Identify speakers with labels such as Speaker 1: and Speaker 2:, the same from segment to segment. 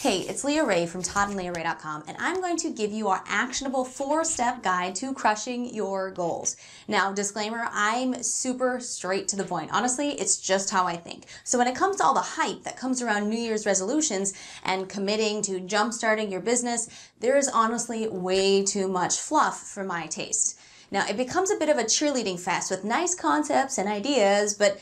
Speaker 1: Hey, it's Leah Ray from ToddandLeahRay.com, and I'm going to give you our actionable 4-step guide to crushing your goals. Now, disclaimer, I'm super straight to the point. Honestly, it's just how I think. So when it comes to all the hype that comes around New Year's resolutions and committing to jumpstarting your business, there is honestly way too much fluff for my taste. Now, it becomes a bit of a cheerleading fest with nice concepts and ideas, but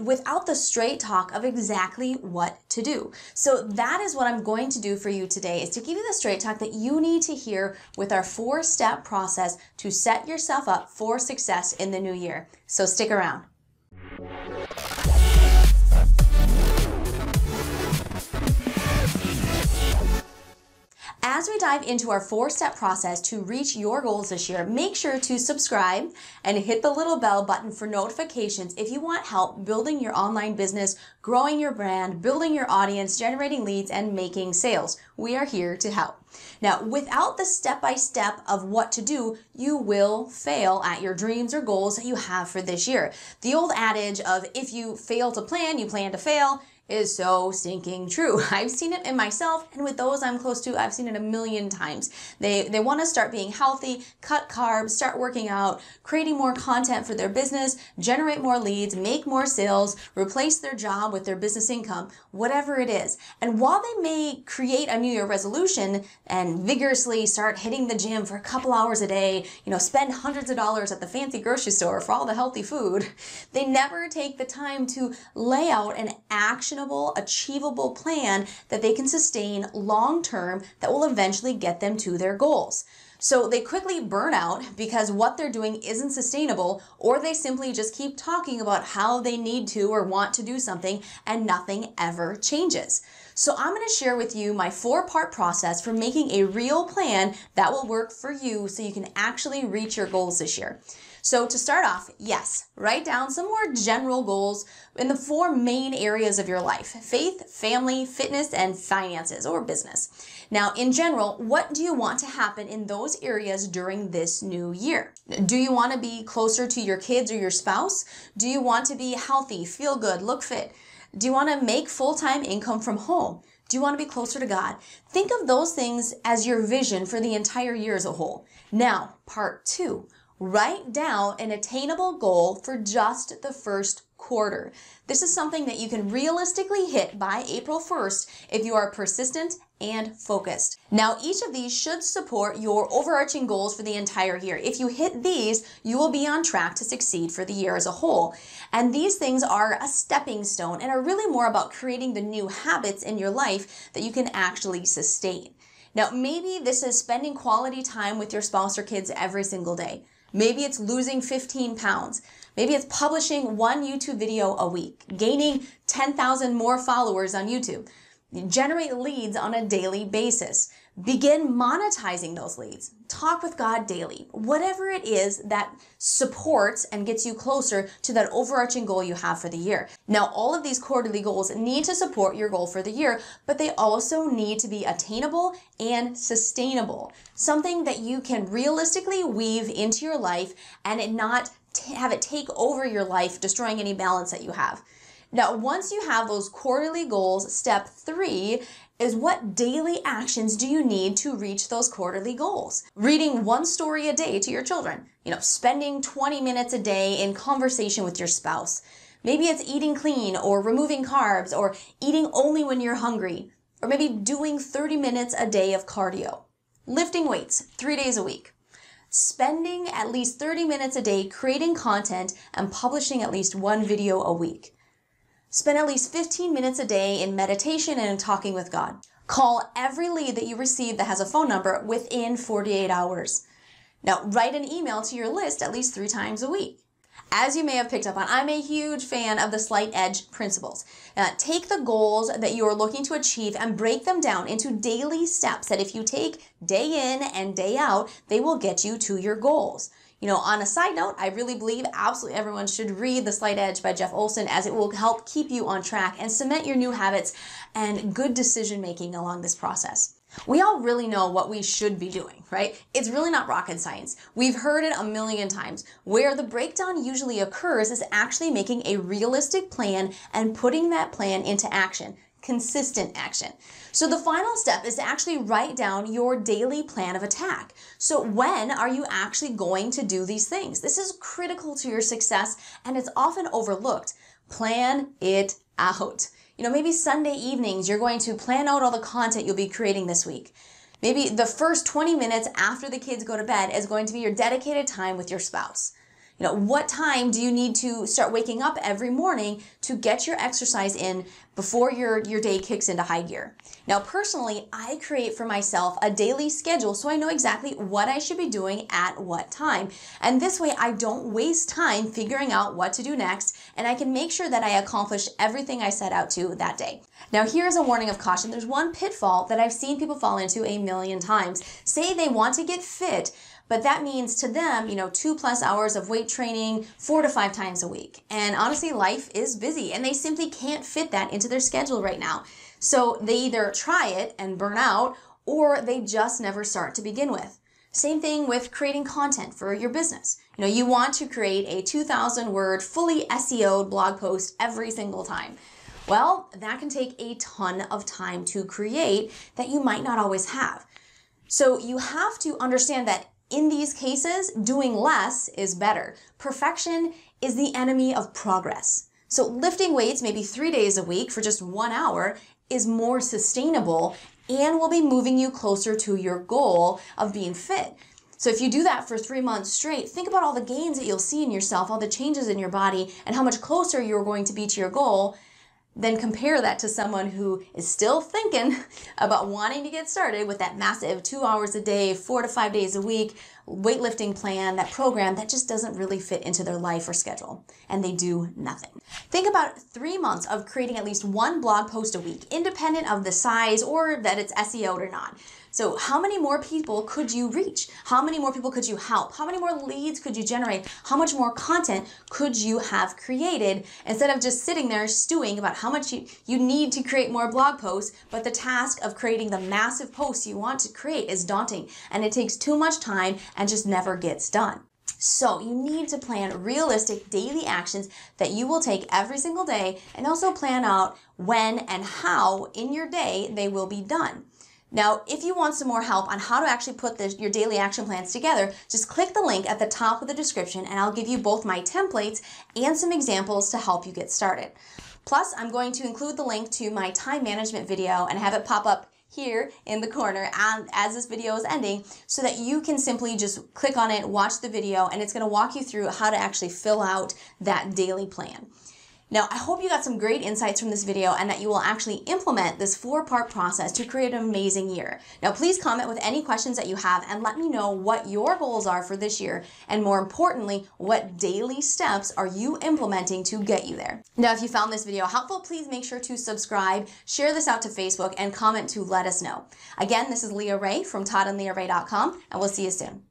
Speaker 1: without the straight talk of exactly what to do. So that is what I'm going to do for you today, is to give you the straight talk that you need to hear with our 4-step process to set yourself up for success in the new year. So stick around. As we dive into our 4-step process to reach your goals this year, make sure to subscribe and hit the little bell button for notifications if you want help building your online business, growing your brand, building your audience, generating leads, and making sales. We are here to help. Now, without the step-by-step of what to do, you will fail at your dreams or goals that you have for this year. The old adage of if you fail to plan, you plan to fail is so stinking true. I've seen it in myself, and with those I'm close to, I've seen it a million times. They want to start being healthy, cut carbs, start working out, creating more content for their business, generate more leads, make more sales, replace their job with their business income, whatever it is. And while they may create a New Year resolution and vigorously start hitting the gym for a couple hours a day, spend hundreds of dollars at the fancy grocery store for all the healthy food, they never take the time to lay out an actionable, achievable plan that they can sustain long-term that will eventually get them to their goals. So they quickly burn out because what they're doing isn't sustainable, or they simply just keep talking about how they need to or want to do something and nothing ever changes. So I'm going to share with you my 4-part process for making a real plan that will work for you so you can actually reach your goals this year. So to start off, yes, write down some more general goals in the 4 main areas of your life: faith, family, fitness, and finances or business. Now, in general, what do you want to happen in those areas during this new year? Do you want to be closer to your kids or your spouse? Do you want to be healthy, feel good, look fit? Do you want to make full-time income from home? Do you want to be closer to God? Think of those things as your vision for the entire year as a whole. Now, part 2. Write down an attainable goal for just the first quarter. This is something that you can realistically hit by April 1st if you are persistent and focused. Now, each of these should support your overarching goals for the entire year. If you hit these, you will be on track to succeed for the year as a whole. And these things are a stepping stone and are really more about creating the new habits in your life that you can actually sustain. Now, maybe this is spending quality time with your spouse or kids every single day. Maybe it's losing 15 pounds. Maybe it's publishing 1 YouTube video a week, gaining 10,000 more followers on YouTube. Generate leads on a daily basis. Begin monetizing those leads. Talk with God daily. Whatever it is that supports and gets you closer to that overarching goal you have for the year. Now, all of these quarterly goals need to support your goal for the year, but they also need to be attainable and sustainable. Something that you can realistically weave into your life and not have it take over your life, destroying any balance that you have. Now, once you have those quarterly goals, step 3 is what daily actions do you need to reach those quarterly goals? Reading 1 story a day to your children, spending 20 minutes a day in conversation with your spouse. Maybe it's eating clean or removing carbs or eating only when you're hungry, or maybe doing 30 minutes a day of cardio. Lifting weights 3 days a week. Spending at least 30 minutes a day creating content and publishing at least 1 video a week. Spend at least 15 minutes a day in meditation and in talking with God. Call every lead that you receive that has a phone number within 48 hours. Now, write an email to your list at least 3 times a week. As you may have picked up on, I'm a huge fan of the slight edge principles. Take the goals that you are looking to achieve and break them down into daily steps that if you take day in and day out, they will get you to your goals. On a side note, I really believe absolutely everyone should read The Slight Edge by Jeff Olson, as it will help keep you on track and cement your new habits and good decision making along this process. We all really know what we should be doing, right? It's really not rocket science. We've heard it a million times. Where the breakdown usually occurs is actually making a realistic plan and putting that plan into action. consistent action. So the final step is to actually write down your daily plan of attack. So when are you actually going to do these things? This is critical to your success and it's often overlooked. Plan it out. Maybe Sunday evenings, you're going to plan out all the content you'll be creating this week. Maybe the first 20 minutes after the kids go to bed is going to be your dedicated time with your spouse. What time do you need to start waking up every morning to get your exercise in before your day kicks into high gear? Now, personally, I create for myself a daily schedule so I know exactly what I should be doing at what time. And this way, I don't waste time figuring out what to do next, and I can make sure that I accomplish everything I set out to that day. Now, here's a warning of caution. There's one pitfall that I've seen people fall into a million times. Say they want to get fit, but that means to them, 2+ hours of weight training 4 to 5 times a week. And honestly, life is busy and they simply can't fit that into their schedule right now. So they either try it and burn out, or they just never start to begin with. Same thing with creating content for your business. You want to create a 2,000 word, fully SEO'd blog post every single time. Well, that can take a ton of time to create that you might not always have. So you have to understand that in these cases, doing less is better. Perfection is the enemy of progress. So lifting weights maybe 3 days a week for just 1 hour is more sustainable and will be moving you closer to your goal of being fit. So if you do that for 3 months straight, think about all the gains that you'll see in yourself, all the changes in your body, and how much closer you're going to be to your goal. Then compare that to someone who is still thinking about wanting to get started with that massive 2 hours a day, 4 to 5 days a week, weightlifting plan, that program that just doesn't really fit into their life or schedule, and they do nothing. Think about 3 months of creating at least 1 blog post a week, independent of the size or that it's SEO'd or not. So how many more people could you reach? How many more people could you help? How many more leads could you generate? How much more content could you have created instead of just sitting there stewing about how much you need to create more blog posts, but the task of creating the massive posts you want to create is daunting and it takes too much time and just never gets done. So you need to plan realistic daily actions that you will take every single day and also plan out when and how in your day they will be done. Now, if you want some more help on how to actually put your daily action plans together, just click the link at the top of the description and I'll give you both my templates and some examples to help you get started. Plus, I'm going to include the link to my time management video and have it pop up here in the corner as this video is ending so that you can simply just click on it, watch the video, and it's going to walk you through how to actually fill out that daily plan. Now, I hope you got some great insights from this video and that you will actually implement this 4-part process to create an amazing year. Now, please comment with any questions that you have and let me know what your goals are for this year, and more importantly, what daily steps are you implementing to get you there. Now, if you found this video helpful, please make sure to subscribe, share this out to Facebook, and comment to let us know. Again, this is Leah Ray from toddandleahray.com, and we'll see you soon.